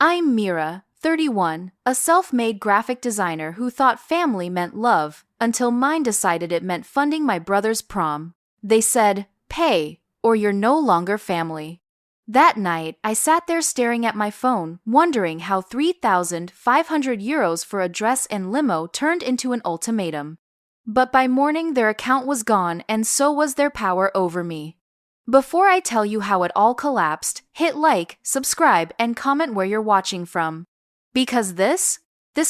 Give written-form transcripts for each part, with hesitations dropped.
I'm Mira, 31, a self-made graphic designer who thought family meant love, until mine decided it meant funding my brother's prom. They said, pay, or you're no longer family. That night, I sat there staring at my phone, wondering how 3,500 euros for a dress and limo turned into an ultimatum. But by morning, their account was gone, and so was their power over me. Before I tell you how it all collapsed, hit like, subscribe, and comment where you're watching from. Because this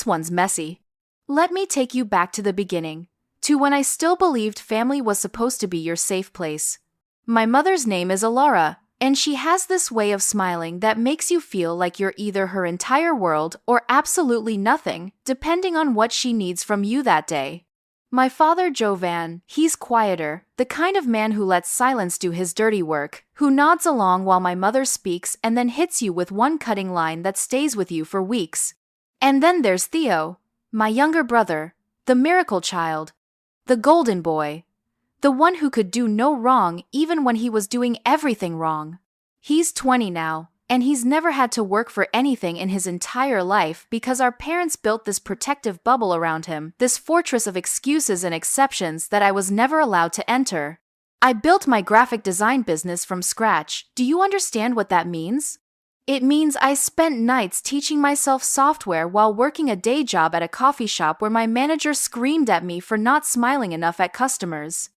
one's messy. Let me take you back to the beginning, to when I still believed family was supposed to be your safe place. My mother's name is Alara, and she has this way of smiling that makes you feel like you're either her entire world or absolutely nothing, depending on what she needs from you that day. My father Jovan, he's quieter, the kind of man who lets silence do his dirty work, who nods along while my mother speaks and then hits you with one cutting line that stays with you for weeks. And then there's Theo, my younger brother, the miracle child, the golden boy, the one who could do no wrong even when he was doing everything wrong. He's 20 now, and he's never had to work for anything in his entire life because our parents built this protective bubble around him, this fortress of excuses and exceptions that I was never allowed to enter. I built my graphic design business from scratch. Do you understand what that means? It means I spent nights teaching myself software while working a day job at a coffee shop where my manager screamed at me for not smiling enough at customers.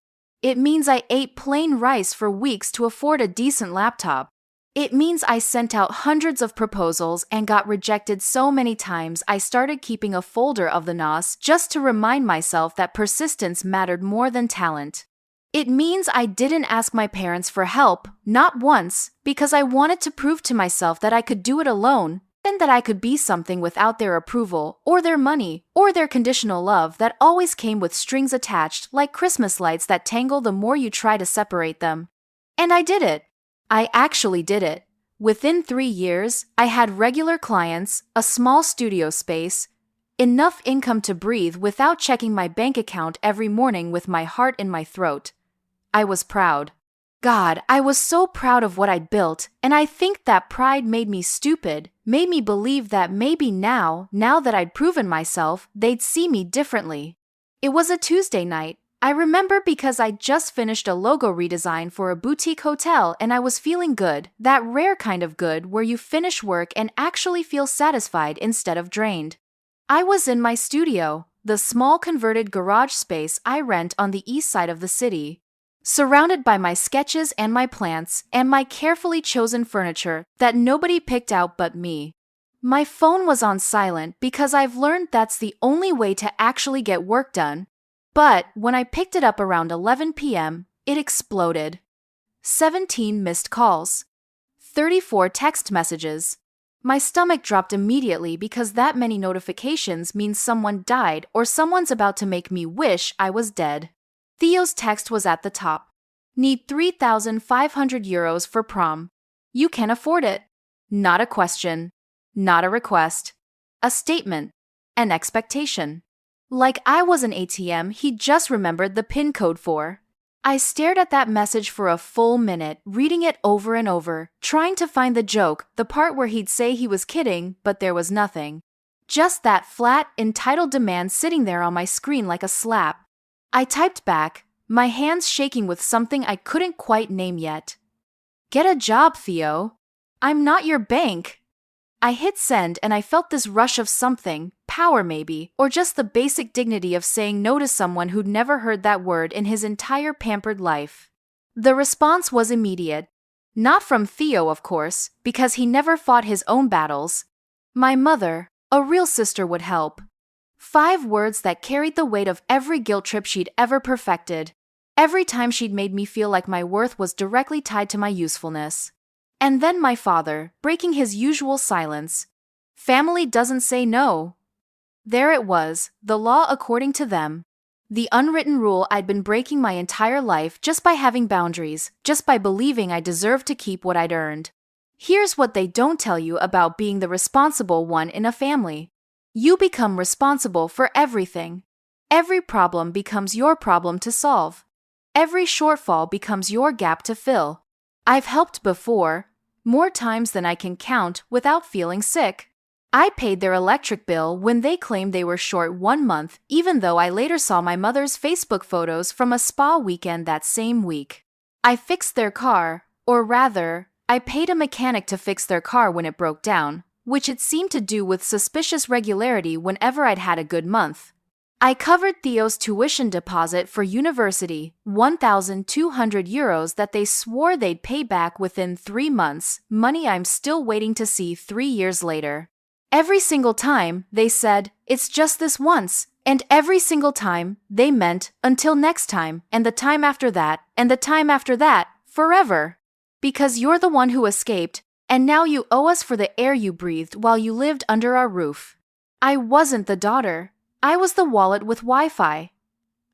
It means I ate plain rice for weeks to afford a decent laptop. It means I sent out hundreds of proposals and got rejected so many times I started keeping a folder of the NOS just to remind myself that persistence mattered more than talent. It means I didn't ask my parents for help, not once, because I wanted to prove to myself that I could do it alone, and that I could be something without their approval, or their money, or their conditional love that always came with strings attached like Christmas lights that tangle the more you try to separate them. And I did it. I actually did it. Within 3 years, I had regular clients, a small studio space, enough income to breathe without checking my bank account every morning with my heart in my throat. I was proud. God, I was so proud of what I'd built, and I think that pride made me stupid, made me believe that maybe now that I'd proven myself, they'd see me differently. It was a Tuesday night. I remember because I'd just finished a logo redesign for a boutique hotel and I was feeling good, that rare kind of good where you finish work and actually feel satisfied instead of drained. I was in my studio, the small converted garage space I rent on the east side of the city, surrounded by my sketches and my plants and my carefully chosen furniture that nobody picked out but me. My phone was on silent because I've learned that's the only way to actually get work done. But when I picked it up around 11 p.m., it exploded. 17 missed calls. 34 text messages. My stomach dropped immediately because that many notifications means someone died or someone's about to make me wish I was dead. Theo's text was at the top. Need 3,500 euros for prom. You can afford it. Not a question. Not a request. A statement. An expectation. Like I was an ATM he'd just remembered the PIN code for. I stared at that message for a full minute, reading it over and over, trying to find the joke, the part where he'd say he was kidding, but there was nothing. Just that flat, entitled demand sitting there on my screen like a slap. I typed back, my hands shaking with something I couldn't quite name yet. Get a job, Theo. I'm not your bank. I hit send and I felt this rush of something, power maybe, or just the basic dignity of saying no to someone who'd never heard that word in his entire pampered life. The response was immediate. Not from Theo, of course, because he never fought his own battles. My mother, a real sister, would help. 5 words that carried the weight of every guilt trip she'd ever perfected. Every time she'd made me feel like my worth was directly tied to my usefulness. And then my father, breaking his usual silence. Family doesn't say no. There it was, the law according to them. The unwritten rule I'd been breaking my entire life just by having boundaries, just by believing I deserved to keep what I'd earned. Here's what they don't tell you about being the responsible one in a family. You become responsible for everything. Every problem becomes your problem to solve. Every shortfall becomes your gap to fill. I've helped before. more times than I can count without feeling sick. I paid their electric bill when they claimed they were short 1 month, even though I later saw my mother's Facebook photos from a spa weekend that same week. I fixed their car, or rather, I paid a mechanic to fix their car when it broke down, which it seemed to do with suspicious regularity whenever I'd had a good month. I covered Theo's tuition deposit for university, €1,200 that they swore they'd pay back within 3 months, money I'm still waiting to see 3 years later. Every single time, they said, "It's just this once," and every single time, they meant, "Until next time, and the time after that, and the time after that, forever. Because you're the one who escaped, and now you owe us for the air you breathed while you lived under our roof." I wasn't the daughter. I was the wallet with Wi-Fi.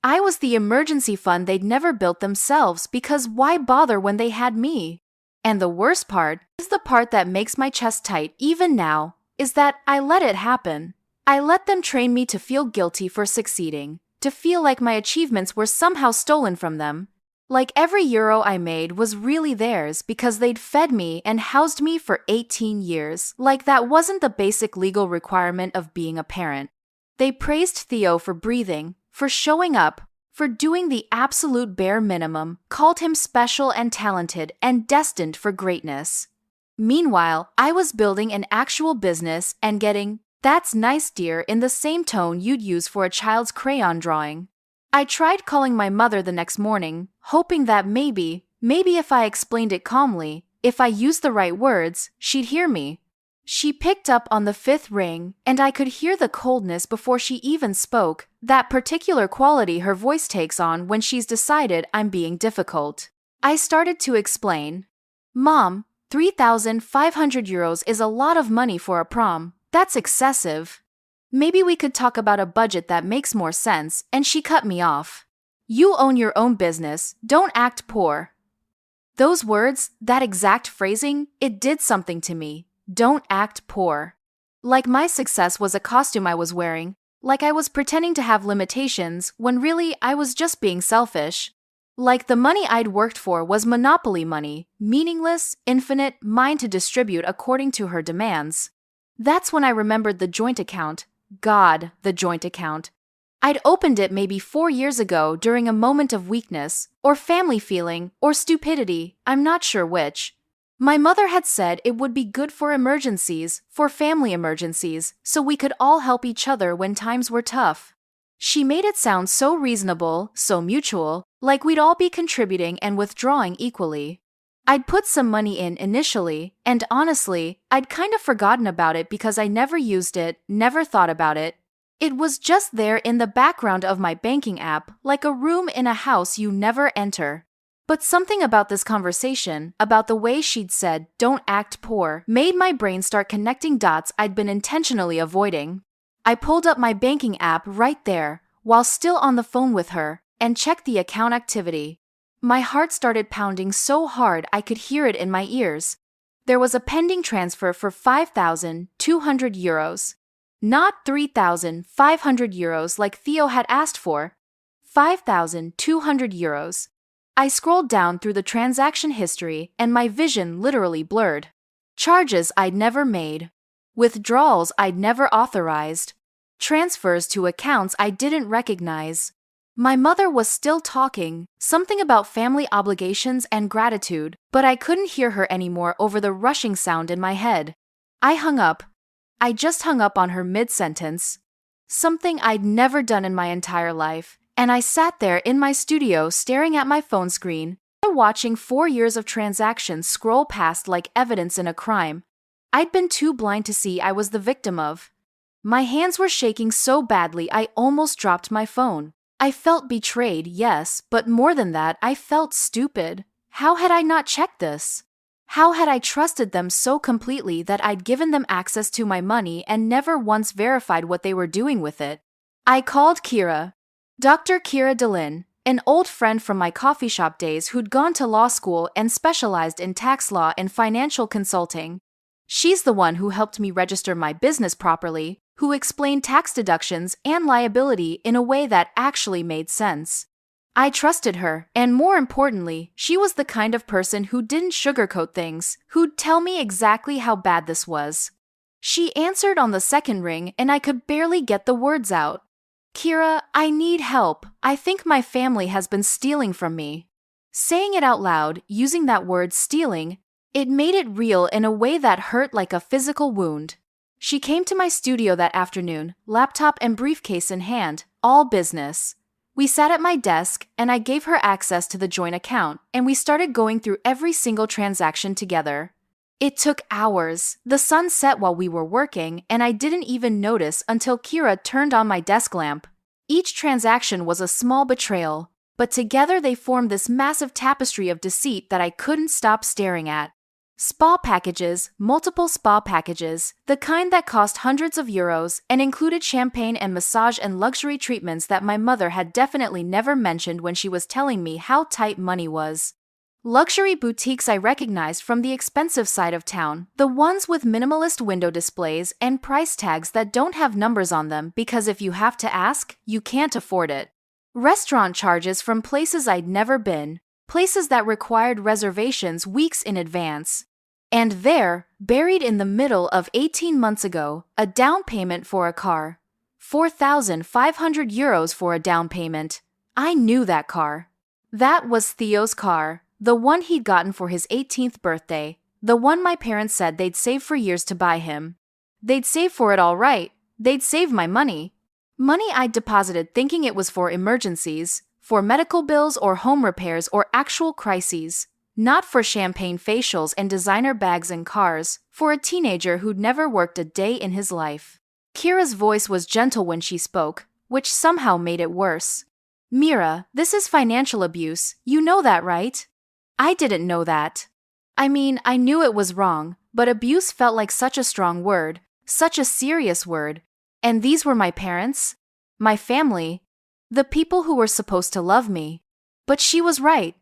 I was the emergency fund they'd never built themselves, because why bother when they had me? And the worst part, is the part that makes my chest tight even now, is that I let it happen. I let them train me to feel guilty for succeeding, to feel like my achievements were somehow stolen from them. Like every euro I made was really theirs because they'd fed me and housed me for 18 years, like that wasn't the basic legal requirement of being a parent. They praised Theo for breathing, for showing up, for doing the absolute bare minimum, called him special and talented and destined for greatness. Meanwhile, I was building an actual business and getting, "That's nice, dear," in the same tone you'd use for a child's crayon drawing. I tried calling my mother the next morning, hoping that maybe if I explained it calmly, if I used the right words, she'd hear me. She picked up on the 5th ring, and I could hear the coldness before she even spoke, that particular quality her voice takes on when she's decided I'm being difficult. I started to explain. "Mom, €3,500 is a lot of money for a prom. That's excessive. Maybe we could talk about a budget that makes more sense," and she cut me off. "You own your own business, don't act poor." Those words, that exact phrasing, it did something to me. Don't act poor. Like my success was a costume I was wearing, like I was pretending to have limitations when really I was just being selfish. Like the money I'd worked for was monopoly money, meaningless, infinite, mine to distribute according to her demands. That's when I remembered the joint account. God, the joint account. I'd opened it maybe 4 years ago during a moment of weakness, or family feeling, or stupidity, I'm not sure which. My mother had said it would be good for emergencies, for family emergencies, so we could all help each other when times were tough. She made it sound so reasonable, so mutual, like we'd all be contributing and withdrawing equally. I'd put some money in initially, and honestly, I'd kind of forgotten about it because I never used it, never thought about it. It was just there in the background of my banking app, like a room in a house you never enter. But something about this conversation, about the way she'd said, "Don't act poor," made my brain start connecting dots I'd been intentionally avoiding. I pulled up my banking app right there, while still on the phone with her, and checked the account activity. My heart started pounding so hard I could hear it in my ears. There was a pending transfer for €5,200. Not €3,500 like Theo had asked for. €5,200. I scrolled down through the transaction history and my vision literally blurred. Charges I'd never made. Withdrawals I'd never authorized. Transfers to accounts I didn't recognize. My mother was still talking, something about family obligations and gratitude, but I couldn't hear her anymore over the rushing sound in my head. I hung up. I just hung up on her mid-sentence. Something I'd never done in my entire life. And I sat there in my studio staring at my phone screen, watching 4 years of transactions scroll past like evidence in a crime I'd been too blind to see I was the victim of. My hands were shaking so badly I almost dropped my phone. I felt betrayed, yes, but more than that, I felt stupid. How had I not checked this? How had I trusted them so completely that I'd given them access to my money and never once verified what they were doing with it? I called Kira. Dr. Kira DeLynn, an old friend from my coffee shop days who'd gone to law school and specialized in tax law and financial consulting. She's the one who helped me register my business properly, who explained tax deductions and liability in a way that actually made sense. I trusted her, and more importantly, she was the kind of person who didn't sugarcoat things, who'd tell me exactly how bad this was. She answered on the second ring, and I could barely get the words out. Kira, I need help. I think my family has been stealing from me. Saying it out loud, using that word stealing, it made it real in a way that hurt like a physical wound. She came to my studio that afternoon, laptop and briefcase in hand, all business. We sat at my desk, and I gave her access to the joint account, and we started going through every single transaction together. It took hours. The sun set while we were working, and I didn't even notice until Kira turned on my desk lamp. Each transaction was a small betrayal, but together they formed this massive tapestry of deceit that I couldn't stop staring at. Spa packages, multiple spa packages, the kind that cost hundreds of euros and included champagne and massage and luxury treatments that my mother had definitely never mentioned when she was telling me how tight money was. Luxury boutiques I recognized from the expensive side of town, the ones with minimalist window displays and price tags that don't have numbers on them because if you have to ask, you can't afford it. Restaurant charges from places I'd never been, places that required reservations weeks in advance. And there, buried in the middle of 18 months ago, a down payment for a car. 4,500 euros for a down payment. I knew that car. That was Theo's car, the one he'd gotten for his 18th birthday, the one my parents said they'd saved for years to buy him. They'd save for it all right. They'd save my money. Money I'd deposited thinking it was for emergencies, for medical bills or home repairs or actual crises. Not for champagne facials and designer bags and cars, for a teenager who'd never worked a day in his life. Kira's voice was gentle when she spoke, which somehow made it worse. Mira, this is financial abuse, you know that, right? I didn't know that. I mean, I knew it was wrong, but abuse felt like such a strong word, such a serious word. And these were my parents? My family? The people who were supposed to love me. But she was right.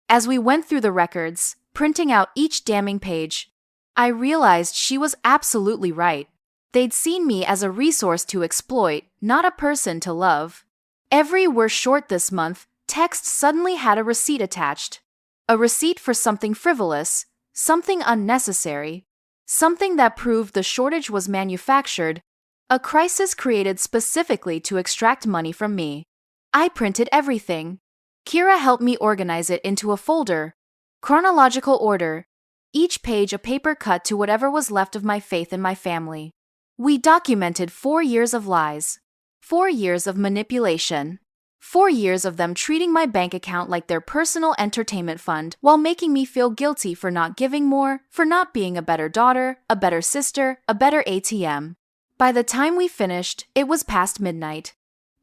As we went through the records, printing out each damning page, I realized she was absolutely right. They'd seen me as a resource to exploit, not a person to love. Every "we're short this month" text suddenly had a receipt attached. A receipt for something frivolous, something unnecessary, something that proved the shortage was manufactured, a crisis created specifically to extract money from me. I printed everything. Kira helped me organize it into a folder, chronological order, each page a paper cut to whatever was left of my faith in my family. We documented 4 years of lies, 4 years of manipulation, 4 years of them treating my bank account like their personal entertainment fund while making me feel guilty for not giving more, for not being a better daughter, a better sister, a better ATM. By the time we finished, it was past midnight.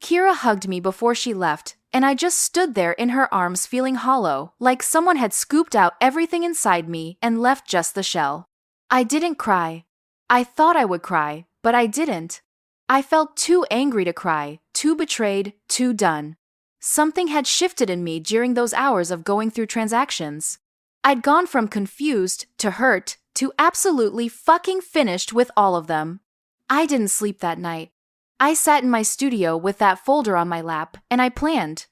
Kira hugged me before she left, and I just stood there in her arms feeling hollow, like someone had scooped out everything inside me and left just the shell. I didn't cry. I thought I would cry, but I didn't. I felt too angry to cry, too betrayed, too done. Something had shifted in me during those hours of going through transactions. I'd gone from confused to hurt to absolutely fucking finished with all of them. I didn't sleep that night. I sat in my studio with that folder on my lap, and I planned.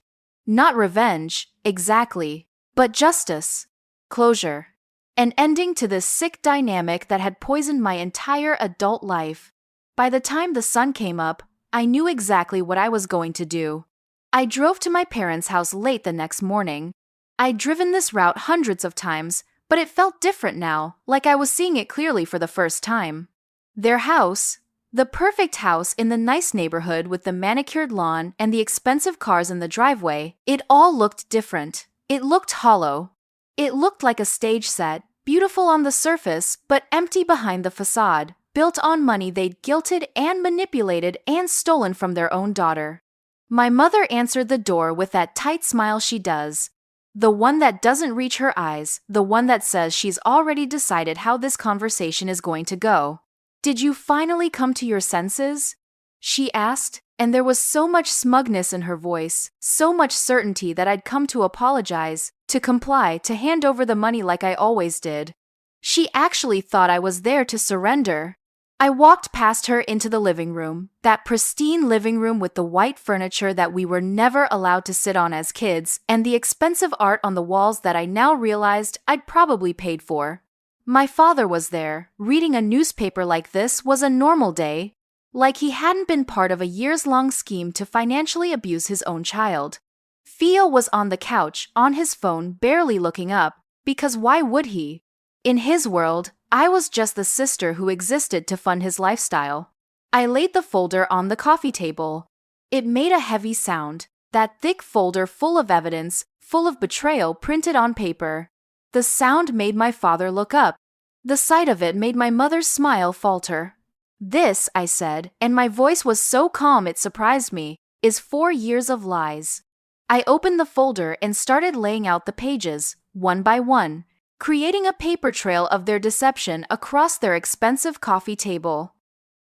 Not revenge, exactly, but justice, closure, an ending to this sick dynamic that had poisoned my entire adult life. By the time the sun came up, I knew exactly what I was going to do. I drove to my parents' house late the next morning. I'd driven this route hundreds of times, but it felt different now, like I was seeing it clearly for the first time. Their house, the perfect house in the nice neighborhood with the manicured lawn and the expensive cars in the driveway, it all looked different. It looked hollow. It looked like a stage set, beautiful on the surface but empty behind the facade, built on money they'd guilted and manipulated and stolen from their own daughter. My mother answered the door with that tight smile she does. The one that doesn't reach her eyes, the one that says she's already decided how this conversation is going to go. "Did you finally come to your senses?" she asked, and there was so much smugness in her voice, so much certainty that I'd come to apologize, to comply, to hand over the money like I always did. She actually thought I was there to surrender. I walked past her into the living room, that pristine living room with the white furniture that we were never allowed to sit on as kids, and the expensive art on the walls that I now realized I'd probably paid for. My father was there. Reading a newspaper like this was a normal day, like he hadn't been part of a years-long scheme to financially abuse his own child. Theo was on the couch, on his phone, barely looking up, because why would he? In his world, I was just the sister who existed to fund his lifestyle. I laid the folder on the coffee table. It made a heavy sound, that thick folder full of evidence, full of betrayal printed on paper. The sound made my father look up. The sight of it made my mother's smile falter. "This," I said, and my voice was so calm it surprised me, "is 4 years of lies." I opened the folder and started laying out the pages, one by one, creating a paper trail of their deception across their expensive coffee table.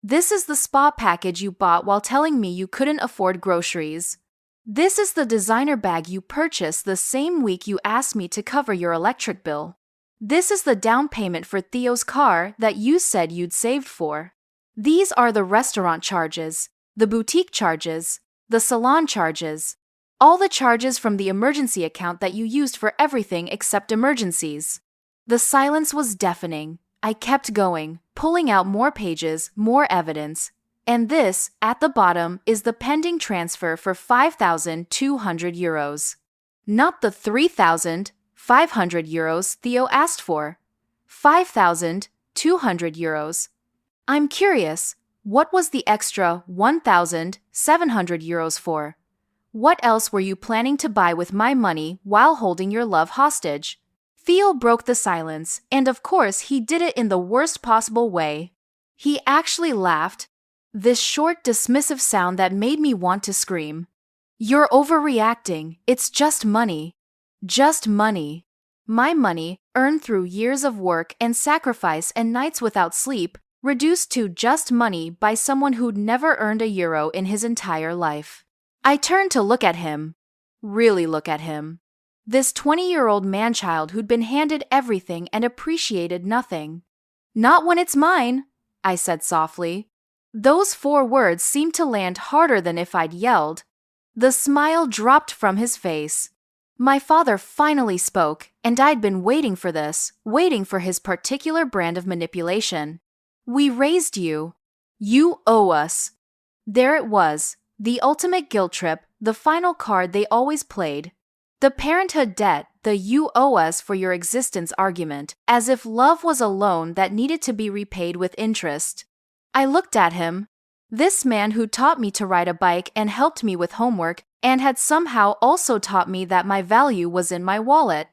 "This is the spa package you bought while telling me you couldn't afford groceries. This is the designer bag you purchased the same week you asked me to cover your electric bill. This is the down payment for Theo's car that you said you'd saved for. These are the restaurant charges, the boutique charges, the salon charges, all the charges from the emergency account that you used for everything except emergencies." The silence was deafening. I kept going, pulling out more pages, more evidence. "And this, at the bottom, is the pending transfer for €5,200. Not the €3,500 Theo asked for. €5,200. I'm curious, what was the extra €1,700 for? What else were you planning to buy with my money while holding your love hostage?" Theo broke the silence, and of course he did it in the worst possible way. He actually laughed. This short, dismissive sound that made me want to scream. "You're overreacting. It's just money. Just money. My money, earned through years of work and sacrifice and nights without sleep, reduced to just money by someone who'd never earned a euro in his entire life." I turned to look at him. Really look at him. This 20-year-old man-child who'd been handed everything and appreciated nothing. "Not when it's mine," I said softly. Those 4 words seemed to land harder than if I'd yelled. The smile dropped from his face. My father finally spoke, and I'd been waiting for this, waiting for his particular brand of manipulation. "We raised you. You owe us." There it was, the ultimate guilt trip, the final card they always played. The parenthood debt, the "you owe us for your existence" argument, as if love was a loan that needed to be repaid with interest. I looked at him. This man who taught me to ride a bike and helped me with homework, and had somehow also taught me that my value was in my wallet.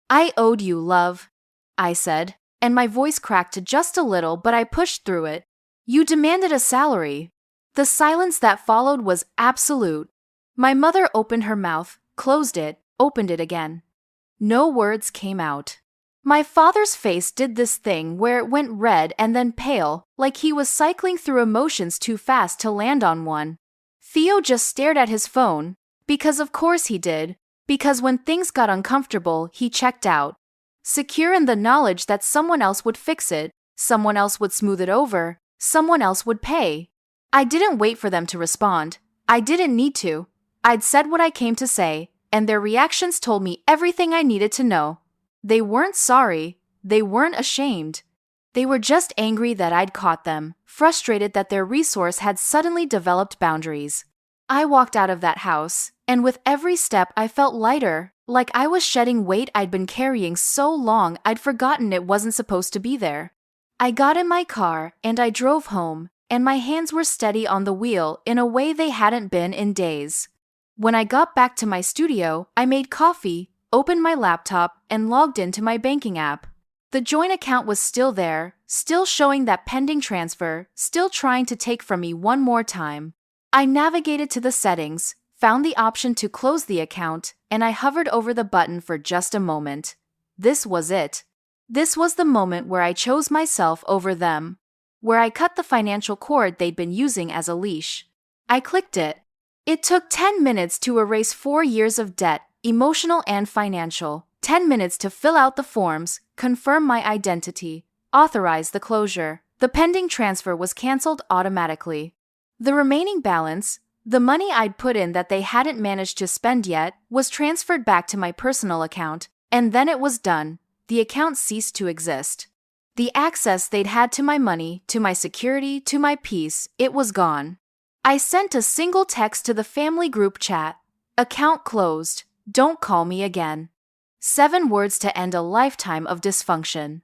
"I owed you, love," I said, and my voice cracked just a little, but I pushed through it. "You demanded a salary." The silence that followed was absolute. My mother opened her mouth, closed it, opened it again. No words came out. My father's face did this thing where it went red and then pale, like he was cycling through emotions too fast to land on one. Theo just stared at his phone, because of course he did, because when things got uncomfortable, he checked out. Secure in the knowledge that someone else would fix it, someone else would smooth it over, someone else would pay. I didn't wait for them to respond. I didn't need to. I'd said what I came to say, and their reactions told me everything I needed to know. They weren't sorry. They weren't ashamed. They were just angry that I'd caught them, frustrated that their resource had suddenly developed boundaries. I walked out of that house, and with every step I felt lighter, like I was shedding weight I'd been carrying so long I'd forgotten it wasn't supposed to be there. I got in my car and I drove home, and my hands were steady on the wheel in a way they hadn't been in days. When I got back to my studio, I made coffee, opened my laptop, and logged into my banking app. The joint account was still there, still showing that pending transfer, still trying to take from me one more time. I navigated to the settings, found the option to close the account, and I hovered over the button for just a moment. This was it. This was the moment where I chose myself over them, where I cut the financial cord they'd been using as a leash. I clicked it. It took 10 minutes to erase 4 years of debt, emotional and financial, 10 minutes to fill out the forms, confirm my identity, authorize the closure. The pending transfer was canceled automatically. The remaining balance, the money I'd put in that they hadn't managed to spend yet, was transferred back to my personal account, and then it was done. The account ceased to exist. The access they'd had to my money, to my security, to my peace, it was gone. I sent a single text to the family group chat. Account closed. Don't call me again. 7 words to end a lifetime of dysfunction.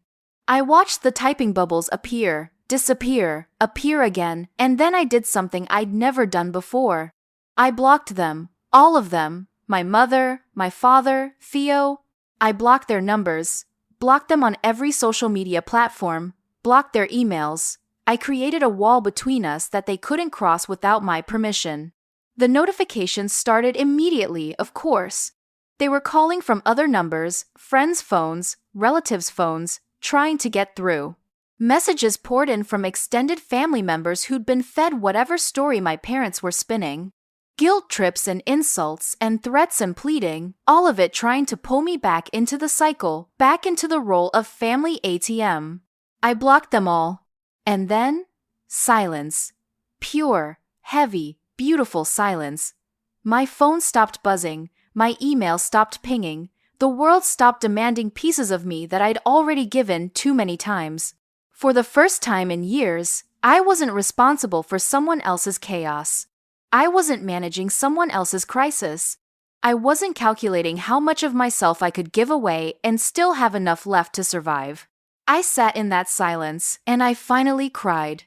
I watched the typing bubbles appear, disappear, appear again, and then I did something I'd never done before. I blocked them, all of them, my mother, my father, Theo. I blocked their numbers, blocked them on every social media platform, blocked their emails. I created a wall between us that they couldn't cross without my permission. The notifications started immediately, of course. They were calling from other numbers, friends' phones, relatives' phones, trying to get through. Messages poured in from extended family members who'd been fed whatever story my parents were spinning. Guilt trips and insults and threats and pleading, all of it trying to pull me back into the cycle, back into the role of family ATM. I blocked them all. And then, silence. Pure, heavy, beautiful silence. My phone stopped buzzing, my email stopped pinging, the world stopped demanding pieces of me that I'd already given too many times. For the first time in years, I wasn't responsible for someone else's chaos. I wasn't managing someone else's crisis. I wasn't calculating how much of myself I could give away and still have enough left to survive. I sat in that silence, and I finally cried.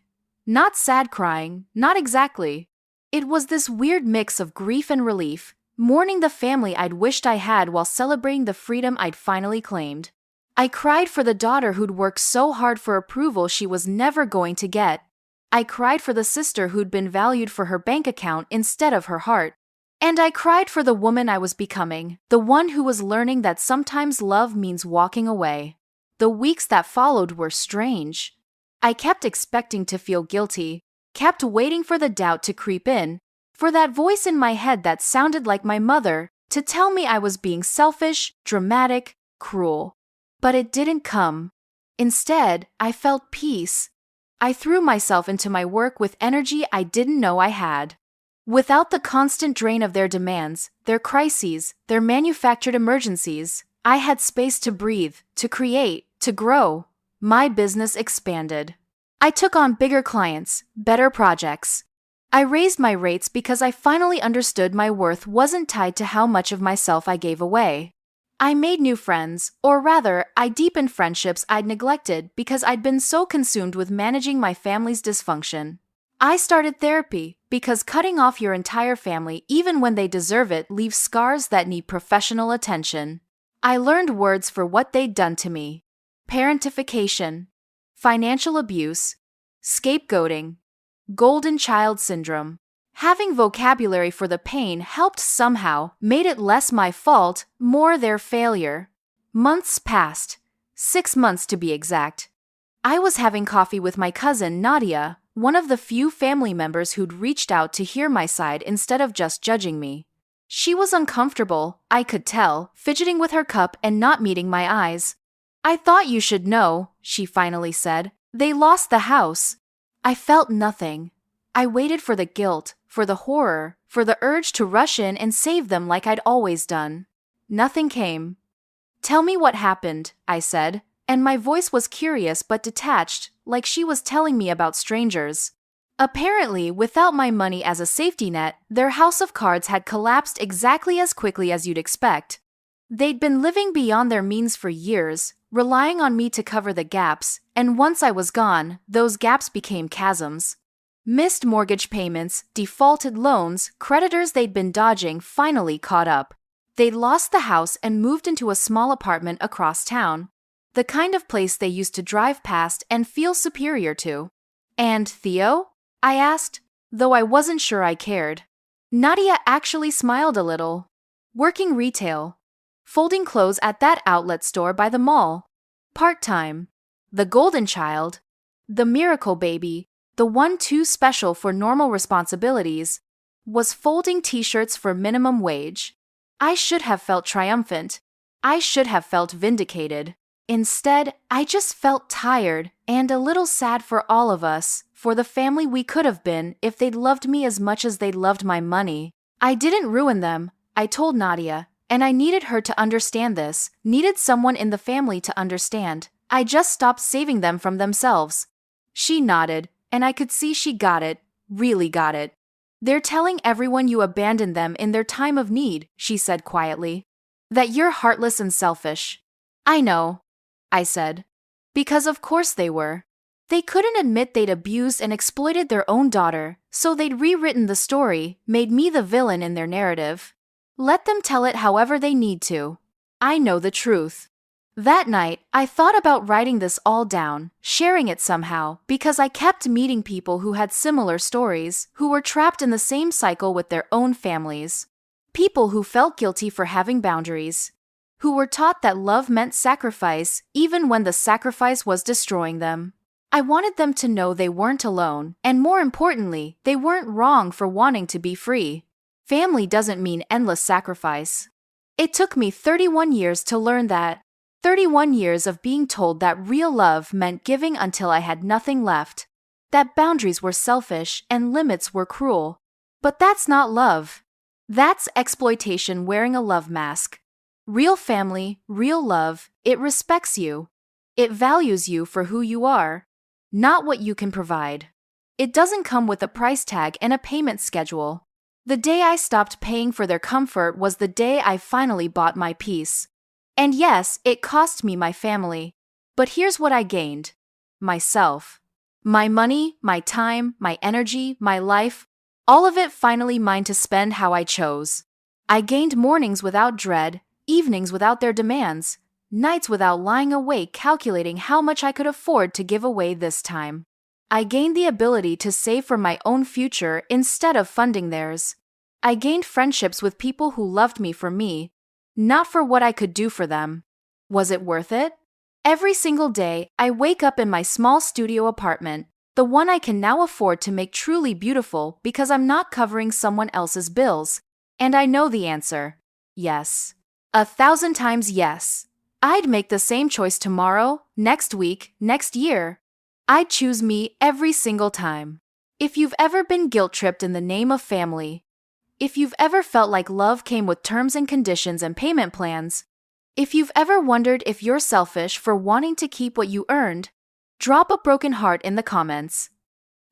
Not sad crying, not exactly. It was this weird mix of grief and relief, mourning the family I'd wished I had while celebrating the freedom I'd finally claimed. I cried for the daughter who'd worked so hard for approval she was never going to get. I cried for the sister who'd been valued for her bank account instead of her heart. And I cried for the woman I was becoming, the one who was learning that sometimes love means walking away. The weeks that followed were strange. I kept expecting to feel guilty, kept waiting for the doubt to creep in, for that voice in my head that sounded like my mother, to tell me I was being selfish, dramatic, cruel. But it didn't come. Instead, I felt peace. I threw myself into my work with energy I didn't know I had. Without the constant drain of their demands, their crises, their manufactured emergencies, I had space to breathe, to create, to grow. My business expanded. I took on bigger clients, better projects. I raised my rates because I finally understood my worth wasn't tied to how much of myself I gave away. I made new friends, or rather, I deepened friendships I'd neglected because I'd been so consumed with managing my family's dysfunction. I started therapy because cutting off your entire family, even when they deserve it, leaves scars that need professional attention. I learned words for what they'd done to me: parentification, financial abuse, scapegoating, golden child syndrome. Having vocabulary for the pain helped somehow, made it less my fault, more their failure. Months passed, 6 months to be exact. I was having coffee with my cousin Nadia, one of the few family members who'd reached out to hear my side instead of just judging me. She was uncomfortable, I could tell, fidgeting with her cup and not meeting my eyes. "I thought you should know," she finally said. "They lost the house." I felt nothing. I waited for the guilt, for the horror, for the urge to rush in and save them like I'd always done. Nothing came. "Tell me what happened," I said, and my voice was curious but detached, like she was telling me about strangers. Apparently, without my money as a safety net, their house of cards had collapsed exactly as quickly as you'd expect. They'd been living beyond their means for years, relying on me to cover the gaps, and once I was gone, those gaps became chasms. Missed mortgage payments, defaulted loans, creditors they'd been dodging finally caught up. They'd lost the house and moved into a small apartment across town, the kind of place they used to drive past and feel superior to. "And Theo?" I asked, though I wasn't sure I cared. Nadia actually smiled a little. "Working retail. Folding clothes at that outlet store by the mall. Part-time. The golden child, the miracle baby, the one too special for normal responsibilities, was folding t-shirts for minimum wage." I should have felt triumphant. I should have felt vindicated. Instead, I just felt tired and a little sad for all of us, for the family we could have been if they'd loved me as much as they loved my money. I didn't ruin them, I told Nadia, and I needed her to understand this, needed someone in the family to understand. I just stopped saving them from themselves. She nodded, and I could see she got it, really got it. They're telling everyone you abandoned them in their time of need, she said quietly. That you're heartless and selfish. I know, I said. Because of course they were. They couldn't admit they'd abused and exploited their own daughter, so they'd rewritten the story, made me the villain in their narrative. Let them tell it however they need to. I know the truth. That night, I thought about writing this all down, sharing it somehow, because I kept meeting people who had similar stories, who were trapped in the same cycle with their own families. People who felt guilty for having boundaries. Who were taught that love meant sacrifice, even when the sacrifice was destroying them. I wanted them to know they weren't alone, and more importantly, they weren't wrong for wanting to be free. Family doesn't mean endless sacrifice. It took me 31 years to learn that. 31 years of being told that real love meant giving until I had nothing left. That boundaries were selfish and limits were cruel. But that's not love. That's exploitation wearing a love mask. Real family, real love, it respects you. It values you for who you are, not what you can provide. It doesn't come with a price tag and a payment schedule. The day I stopped paying for their comfort was the day I finally bought my peace. And yes, it cost me my family. But here's what I gained. Myself. My money, my time, my energy, my life, all of it finally mine to spend how I chose. I gained mornings without dread, evenings without their demands, nights without lying awake calculating how much I could afford to give away this time. I gained the ability to save for my own future instead of funding theirs. I gained friendships with people who loved me for me, not for what I could do for them. Was it worth it? Every single day, I wake up in my small studio apartment, the one I can now afford to make truly beautiful because I'm not covering someone else's bills. And I know the answer. Yes. 1,000 times yes. I'd make the same choice tomorrow, next week, next year. I'd choose me every single time. If you've ever been guilt-tripped in the name of family, if you've ever felt like love came with terms and conditions and payment plans, if you've ever wondered if you're selfish for wanting to keep what you earned, drop a broken heart in the comments.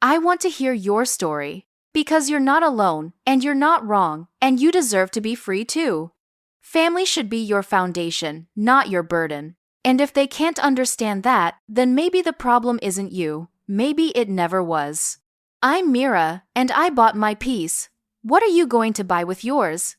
I want to hear your story, because you're not alone, and you're not wrong, and you deserve to be free too. Family should be your foundation, not your burden. And if they can't understand that, then maybe the problem isn't you. Maybe it never was. I'm Mira, and I bought my peace. What are you going to buy with yours?